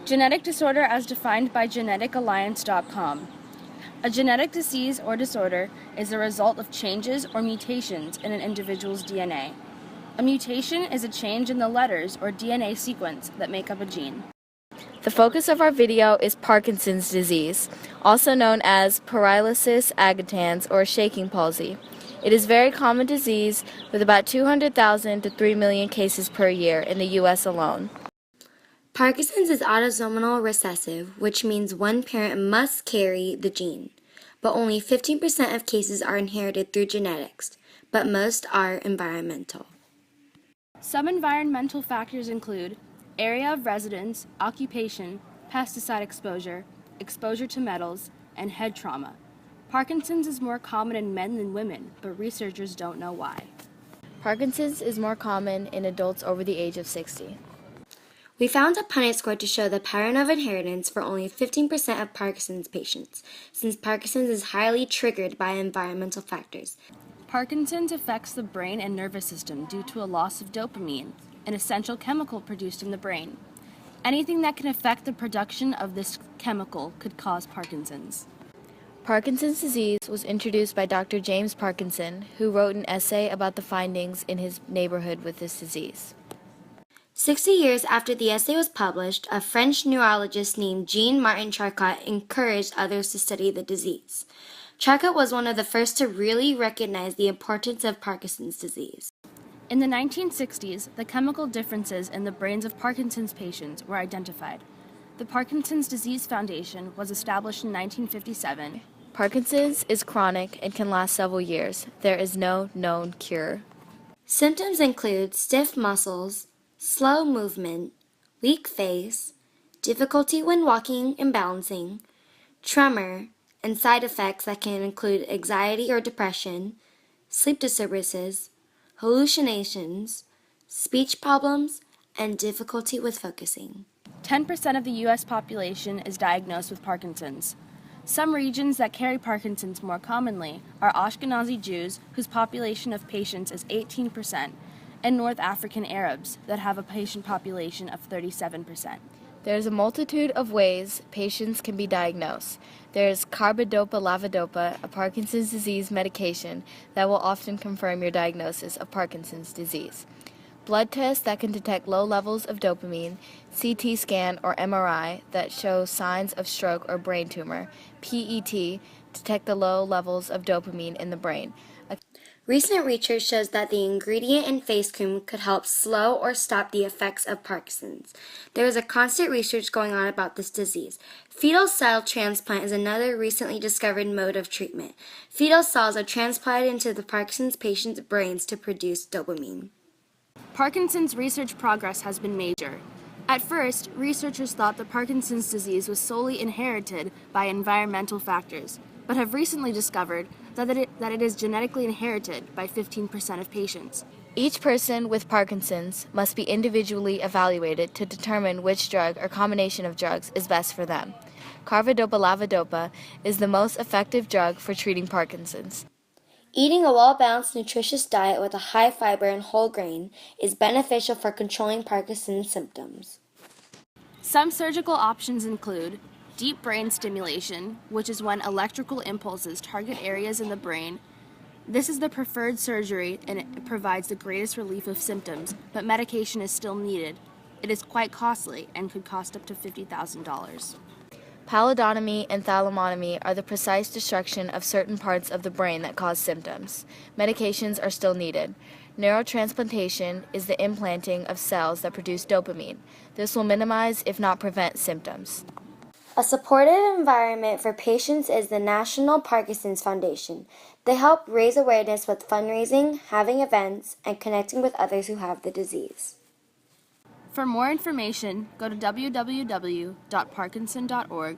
Genetic disorder as defined by geneticalliance.com. A genetic disease or disorder is the result of changes or mutations in an individual's DNA. A mutation is a change in the letters or DNA sequence that make up a gene. The focus of our video is Parkinson's disease, also known as paralysis agitans or shaking palsy. It is a very common disease with about 200,000 to 3 million cases per year in the U.S. alone. Parkinson's is autosomal recessive, which means one parent must carry the gene, but only 15% of cases are inherited through genetics, but most are environmental. Some environmental factors include area of residence, occupation, pesticide exposure, exposure to metals, and head trauma. Parkinson's is more common in men than women, but researchers don't know why. Parkinson's is more common in adults over the age of 60. We found a Punnett score to show the pattern of inheritance for only 15% of Parkinson's patients, since Parkinson's is highly triggered by environmental factors. Parkinson's affects the brain and nervous system due to a loss of dopamine, an essential chemical produced in the brain. Anything that can affect the production of this chemical could cause Parkinson's. Parkinson's disease was introduced by Dr. James Parkinson, who wrote an essay about the findings in his neighborhood with this disease. 60 years after the essay was published, a French neurologist named Jean-Martin Charcot encouraged others to study the disease. Charcot was one of the first to really recognize the importance of Parkinson's disease. In the 1960s, the chemical differences in the brains of Parkinson's patients were identified. The Parkinson's Disease Foundation was established in 1957. Parkinson's is chronic and can last several years. There is no known cure. Symptoms include stiff muscles, slow movement, weak face, difficulty when walking and balancing, tremor, and side effects that can include anxiety or depression, sleep disturbances, hallucinations, speech problems, and difficulty with focusing. 10% of the U.S. population is diagnosed with Parkinson's. Some regions that carry Parkinson's more commonly are Ashkenazi Jews, whose population of patients is 18%, and North African Arabs that have a patient population of 37%. There is a multitude of ways patients can be diagnosed. There is carbidopa-levodopa, a Parkinson's disease medication that will often confirm your diagnosis of Parkinson's disease. Blood tests that can detect low levels of dopamine, CT scan or MRI that show signs of stroke or brain tumor, PET, detect the low levels of dopamine in the brain. Recent research shows that the ingredient in face cream could help slow or stop the effects of Parkinson's. There is a constant research going on about this disease. Fetal cell transplant is another recently discovered mode of treatment. Fetal cells are transplanted into the Parkinson's patient's brains to produce dopamine. Parkinson's research progress has been major. At first, researchers thought that Parkinson's disease was solely inherited by environmental factors, but have recently discovered that it is genetically inherited by 15% of patients. Each person with Parkinson's must be individually evaluated to determine which drug or combination of drugs is best for them. Carbidopa-levodopa is the most effective drug for treating Parkinson's. Eating a well-balanced, nutritious diet with a high fiber and whole grain is beneficial for controlling Parkinson's symptoms. Some surgical options include deep brain stimulation, which is when electrical impulses target areas in the brain. This is the preferred surgery and it provides the greatest relief of symptoms, but medication is still needed. It is quite costly and could cost up to $50,000. Pallidotomy and thalamotomy are the precise destruction of certain parts of the brain that cause symptoms. Medications are still needed. Neurotransplantation is the implanting of cells that produce dopamine. This will minimize, if not prevent, symptoms. A supportive environment for patients is the National Parkinson's Foundation. They help raise awareness with fundraising, having events, and connecting with others who have the disease. For more information, go to www.parkinson.org